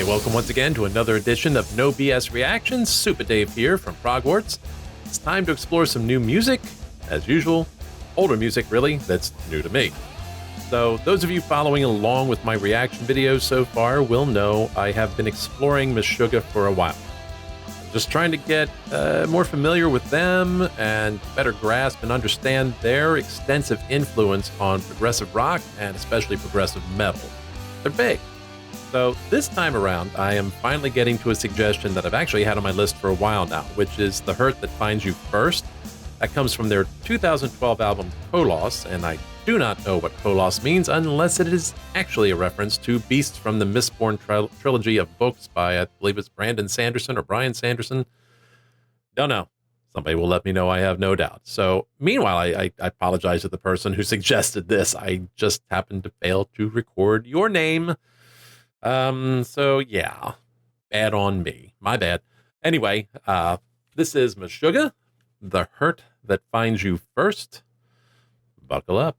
welcome once again to another edition of No BS Reactions. Super Dave here from Prog. It's time to explore some new music, as usual. Older music, really, that's new to me. So those of you following along with my reaction videos so far will know I have been exploring Meshuggah for a while. I'm just trying to get more familiar with them and better grasp and understand their extensive influence on progressive rock and especially progressive metal. They're big. So this time around, I am finally getting to a suggestion that I've actually had on my list for a while now, which is The Hurt That Finds You First. That comes from their 2012 album Kolos, and I do not know what Kolos means unless it is actually a reference to Beasts from the Mistborn trilogy of books by, I believe it's Brandon Sanderson or Brian Sanderson. Don't know. Somebody will let me know, I have no doubt. So meanwhile, I apologize to the person who suggested this. I just happened to fail to record your name. So yeah, bad on me. My bad. Anyway, this is Meshuggah, The Hurt That Finds You First. Buckle up.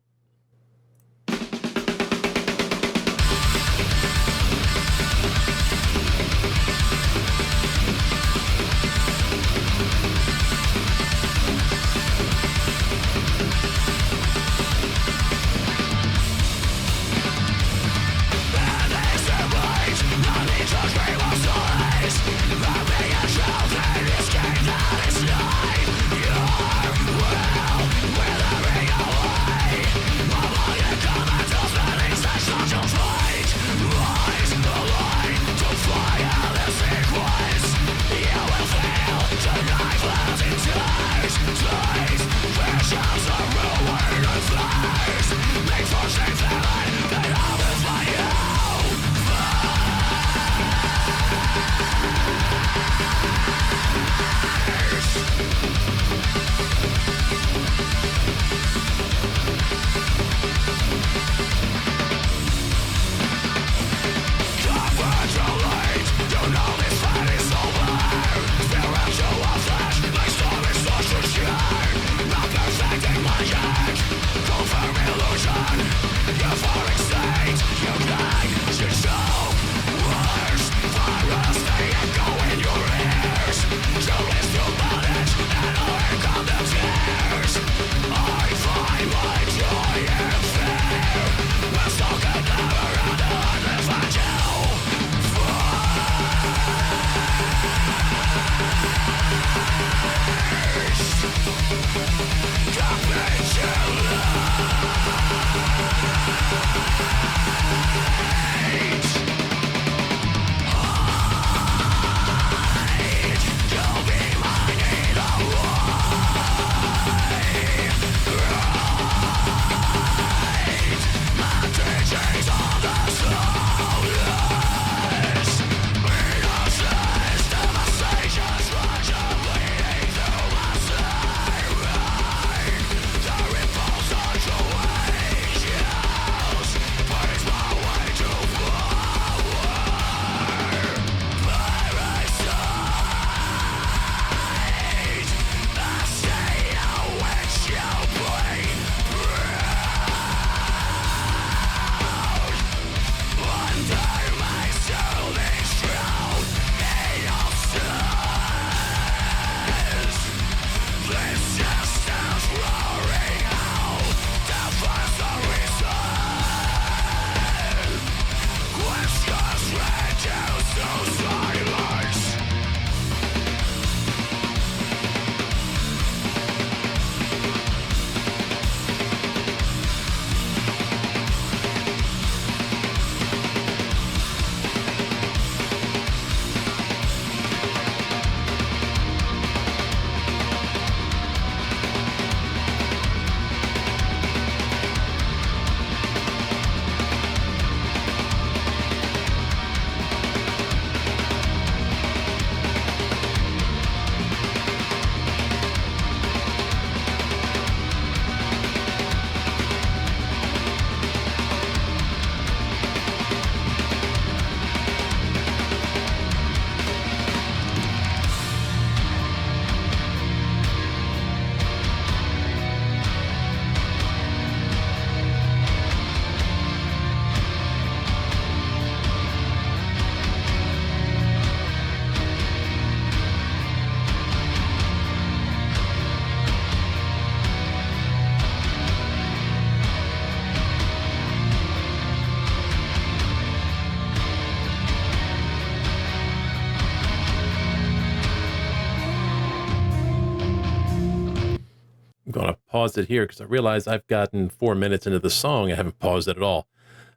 going to pause it here because I realize I've gotten 4 minutes into the song. I haven't paused it at all.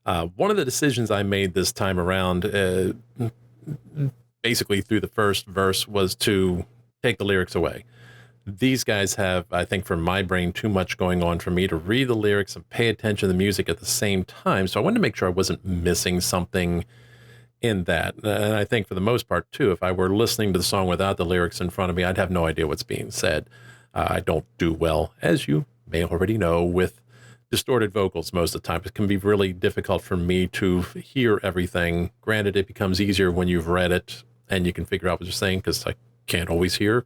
One of the decisions I made this time around, basically through the first verse, was to take the lyrics away. These guys have, I think, for my brain, too much going on for me to read the lyrics and pay attention to the music at the same time. So I wanted to make sure I wasn't missing something in that. And I think for the most part, too, if I were listening to the song without the lyrics in front of me, I'd have no idea what's being said. I don't do well, as you may already know, with distorted vocals most of the time. It can be really difficult for me to hear everything. Granted, it becomes easier when you've read it and you can figure out what you're saying, because I can't always hear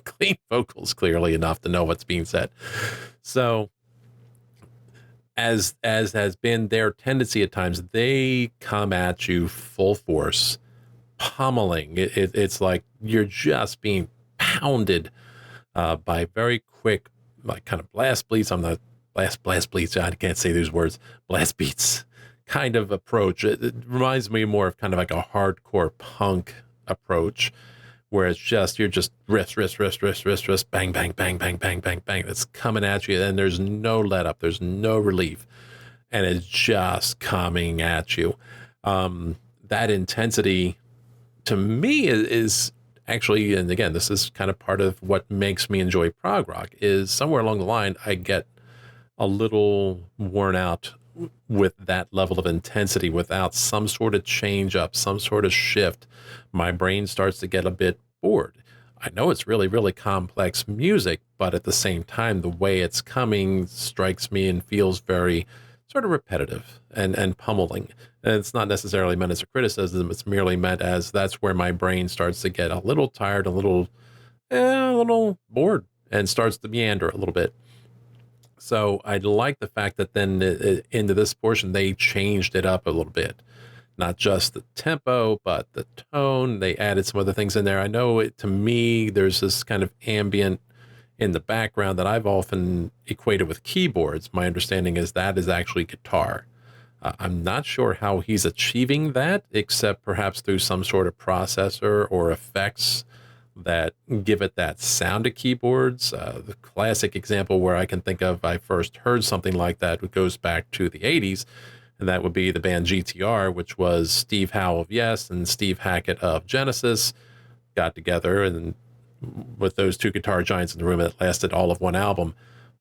clean vocals clearly enough to know what's being said. So as has been their tendency at times, they come at you full force, pummeling. It's like you're just being pounded by very quick, like kind of blast beats. I'm not blast beats. I can't say those words. Blast beats kind of approach. It reminds me more of kind of like a hardcore punk approach, where it's just, you're just riffs, bang, bang, bang, bang, bang, bang, bang. That's coming at you, and there's no let up. There's no relief, and it's just coming at you. That intensity, to me, is actually, and again, this is kind of part of what makes me enjoy prog rock, is somewhere along the line, I get a little worn out with that level of intensity without some sort of change up, some sort of shift. My brain starts to get a bit bored. I know it's really, really complex music, but at the same time, the way it's coming strikes me and feels very sort of repetitive and pummeling. And it's not necessarily meant as a criticism. It's merely meant as that's where my brain starts to get a little tired, a little bored, and starts to meander a little bit. So I like the fact that then into this portion, they changed it up a little bit. Not just the tempo, but the tone. They added some other things in there. I know to me, there's this kind of ambient in the background that I've often equated with keyboards. My understanding is that is actually guitar. I'm not sure how he's achieving that, except perhaps through some sort of processor or effects that give it that sound of keyboards. The classic example where I can think of, I first heard something like that, goes back to the 80s, and that would be the band GTR, which was Steve Howe of Yes and Steve Hackett of Genesis got together, and with those two guitar giants in the room, it lasted all of one album.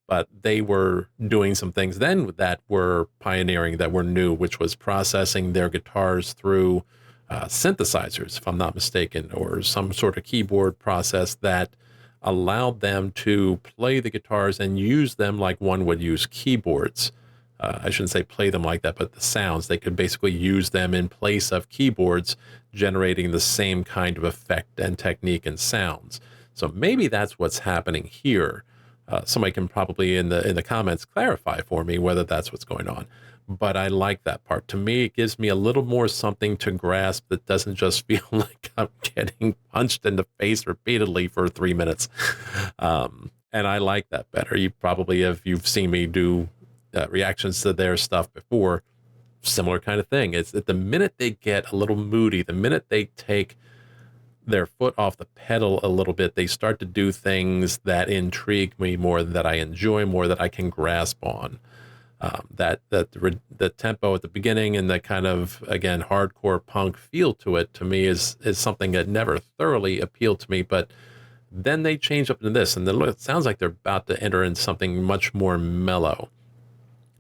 But they were doing some things then that were pioneering, that were new, which was processing their guitars through synthesizers, if I'm not mistaken, or some sort of keyboard process that allowed them to play the guitars and use them like one would use keyboards. I shouldn't say play them like that, but the sounds, they could basically use them in place of keyboards, generating the same kind of effect and technique and sounds. So maybe that's what's happening here. Somebody can probably in the comments clarify for me whether that's what's going on. But I like that part. To me, it gives me a little more something to grasp that doesn't just feel like I'm getting punched in the face repeatedly for 3 minutes. And I like that better. You probably, if you've seen me do reactions to their stuff before, similar kind of thing. It's that the minute they get a little moody, the minute they take their foot off the pedal a little bit, they start to do things that intrigue me more, that I enjoy more, that I can grasp on. The tempo at the beginning and that kind of, again, hardcore punk feel to it, to me is something that never thoroughly appealed to me. But then they change up into this, and it sounds like they're about to enter into something much more mellow.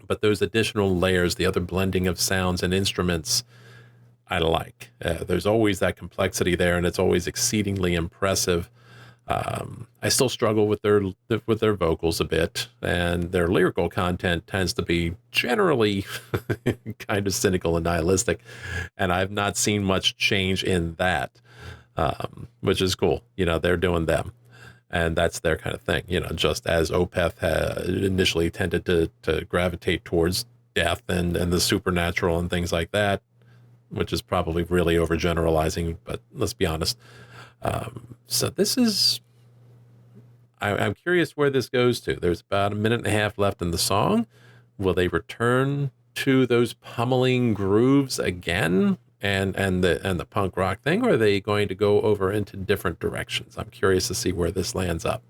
But those additional layers, the other blending of sounds and instruments, I like. There's always that complexity there, and it's always exceedingly impressive. I still struggle with their vocals a bit, and their lyrical content tends to be generally kind of cynical and nihilistic, and I've not seen much change in that, which is cool. You know, they're doing them, and that's their kind of thing. You know, just as Opeth had initially tended to gravitate towards death and the supernatural and things like that, which is probably really overgeneralizing, but let's be honest. So this is, I'm curious where this goes to. There's about 1.5 minutes left in the song. Will they return to those pummeling grooves again and the punk rock thing, or are they going to go over into different directions? I'm curious to see where this lands up.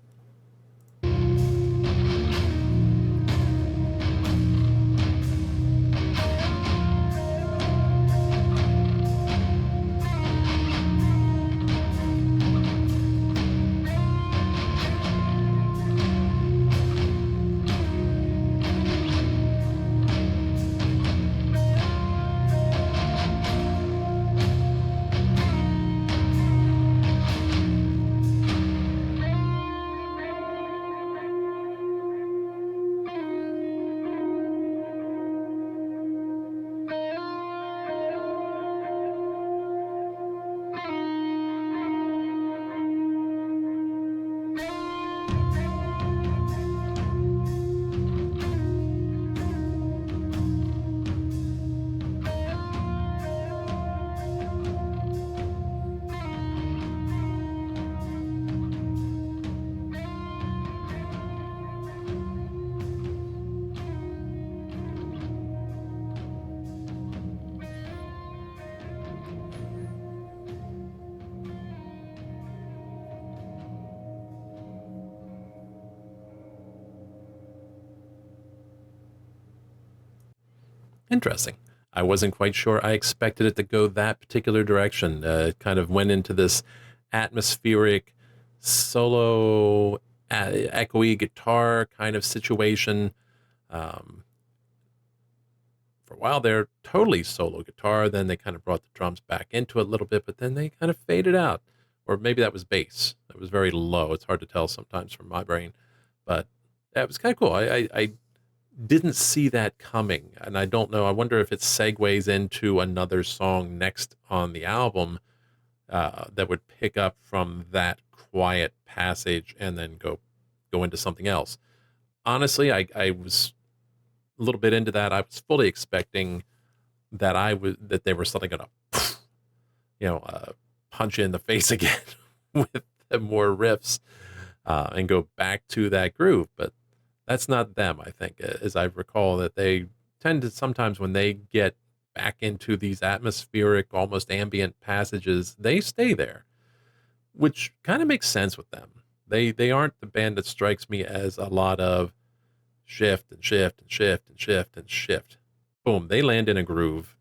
Interesting. I wasn't quite sure I expected it to go that particular direction. It kind of went into this atmospheric solo echoey guitar kind of situation. Um, for a while there, totally solo guitar. Then they kind of brought the drums back into it a little bit, but then they kind of faded out. Or maybe that was bass. It was very low. It's hard to tell sometimes from my brain, but yeah, it was kind of cool. I didn't see that coming, and I don't know. I wonder if it segues into another song next on the album that would pick up from that quiet passage and then go into something else. Honestly, I was a little bit into that. I was fully expecting that they were suddenly going to, punch you in the face again with more riffs and go back to that groove. But that's not them, I think, as I recall, that they tend to sometimes when they get back into these atmospheric, almost ambient passages, they stay there, which kind of makes sense with them. They aren't the band that strikes me as a lot of shift and shift and shift and shift and shift. Boom, they land in a groove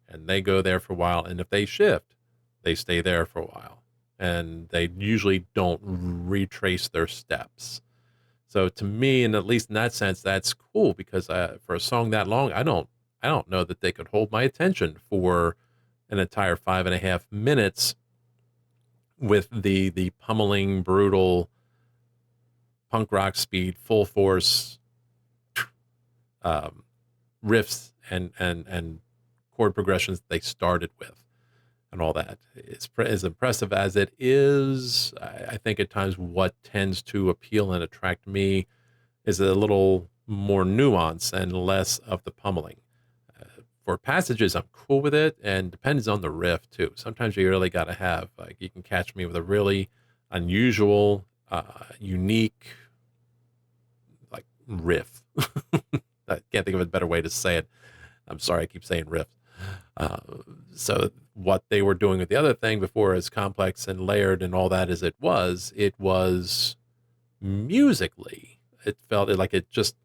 and they go there for a while. And if they shift, they stay there for a while. And they usually don't retrace their steps. So to me, and at least in that sense, that's cool because for a song that long, I don't know that they could hold my attention for an entire 5.5 minutes with the pummeling, brutal punk rock speed, full force riffs and chord progressions they started with and all that. It's as impressive as it is. I think at times what tends to appeal and attract me is a little more nuance and less of the pummeling. For passages, I'm cool with it, and depends on the riff too. Sometimes you really got to have, like, you can catch me with a really unusual, unique, like, riff. I can't think of a better way to say it. I'm sorry, I keep saying riff. So what they were doing with the other thing before, as complex and layered and all that as it was musically, it felt like it just,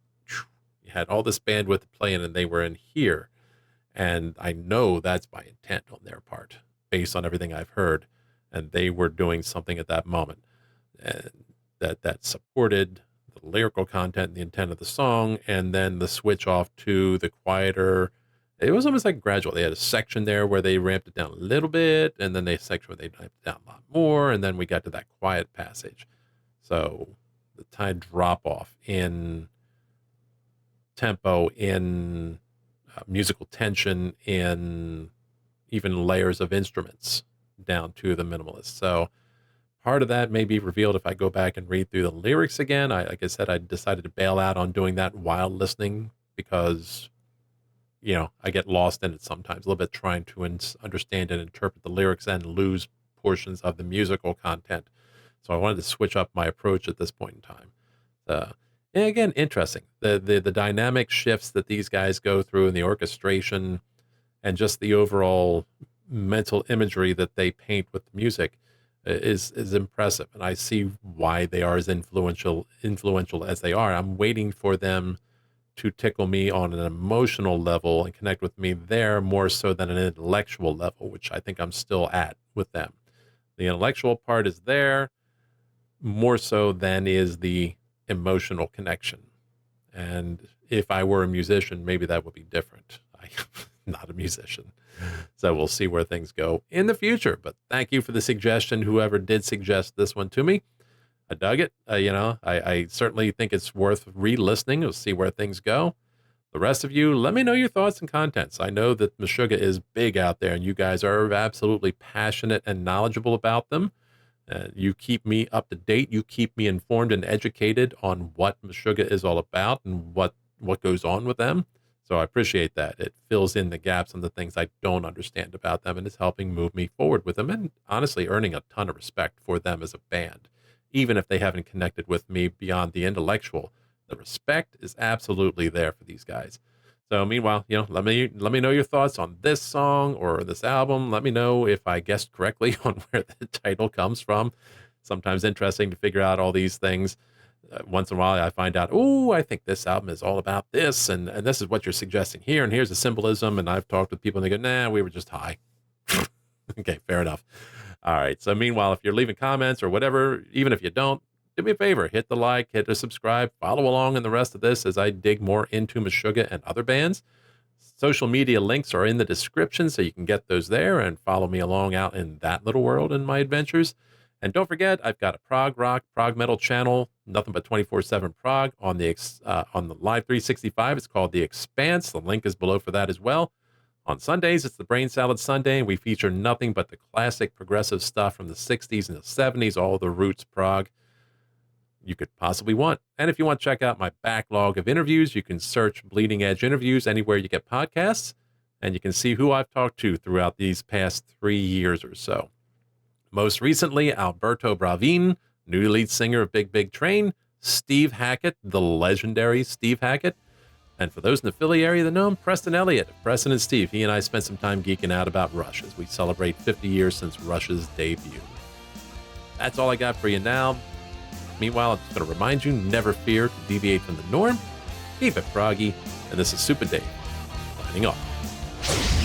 you had all this bandwidth playing and they were in here. And I know that's by intent on their part, based on everything I've heard. And they were doing something at that moment and that supported the lyrical content and the intent of the song, and then the switch off to the quieter. It was almost like gradual. They had a section there where they ramped it down a little bit, and then they section where they ramped it down a lot more, and then we got to that quiet passage. So the time drop off in tempo, in musical tension, in even layers of instruments down to the minimalist. So part of that may be revealed if I go back and read through the lyrics again. Like I said, I decided to bail out on doing that while listening because, I get lost in it sometimes, a little bit trying to understand and interpret the lyrics and lose portions of the musical content. So I wanted to switch up my approach at this point in time. And again, interesting. The dynamic shifts that these guys go through in the orchestration and just the overall mental imagery that they paint with the music is impressive. And I see why they are as influential as they are. I'm waiting for them to tickle me on an emotional level and connect with me there more so than an intellectual level, which I think I'm still at with them. The intellectual part is there more so than is the emotional connection. And if I were a musician, maybe that would be different. I'm not a musician. So we'll see where things go in the future. But thank you for the suggestion, whoever did suggest this one to me. I dug it. I certainly think it's worth re-listening. We'll see where things go. The rest of you, let me know your thoughts and contents. I know that Meshuggah is big out there, and you guys are absolutely passionate and knowledgeable about them. You keep me up to date. You keep me informed and educated on what Meshuggah is all about and what goes on with them. So I appreciate that. It fills in the gaps on the things I don't understand about them and is helping move me forward with them, and honestly earning a ton of respect for them as a band. Even if they haven't connected with me beyond the intellectual, the respect is absolutely there for these guys. So meanwhile, let me know your thoughts on this song or this album. Let me know if I guessed correctly on where the title comes from. Sometimes interesting to figure out all these things. Once in a while, I find out, oh, I think this album is all about this, and this is what you're suggesting here, and here's the symbolism. And I've talked with people, and they go, nah, we were just high. Okay, fair enough. All right. So meanwhile, if you're leaving comments or whatever, even if you don't, do me a favor, hit the like, hit the subscribe, follow along in the rest of this as I dig more into Meshuggah and other bands. Social media links are in the description, so you can get those there and follow me along out in that little world in my adventures. And don't forget, I've got a prog rock, prog metal channel, nothing but 24/7 prog on the Live 365. It's called The Expanse. The link is below for that as well. On Sundays, it's the Brain Salad Sunday, and we feature nothing but the classic progressive stuff from the 60s and the 70s, all the roots prog you could possibly want. And if you want to check out my backlog of interviews, you can search Bleeding Edge Interviews anywhere you get podcasts, and you can see who I've talked to throughout these past 3 years or so. Most recently, Alberto Bravin, new lead singer of Big Big Train, Steve Hackett, the legendary Steve Hackett, and for those in the Philly area that know him, Preston Elliott, Preston and Steve. He and I spent some time geeking out about Rush as we celebrate 50 years since Rush's debut. That's all I got for you now. Meanwhile, I'm just going to remind you, never fear to deviate from the norm. Keep it froggy. And this is Super Dave, signing off.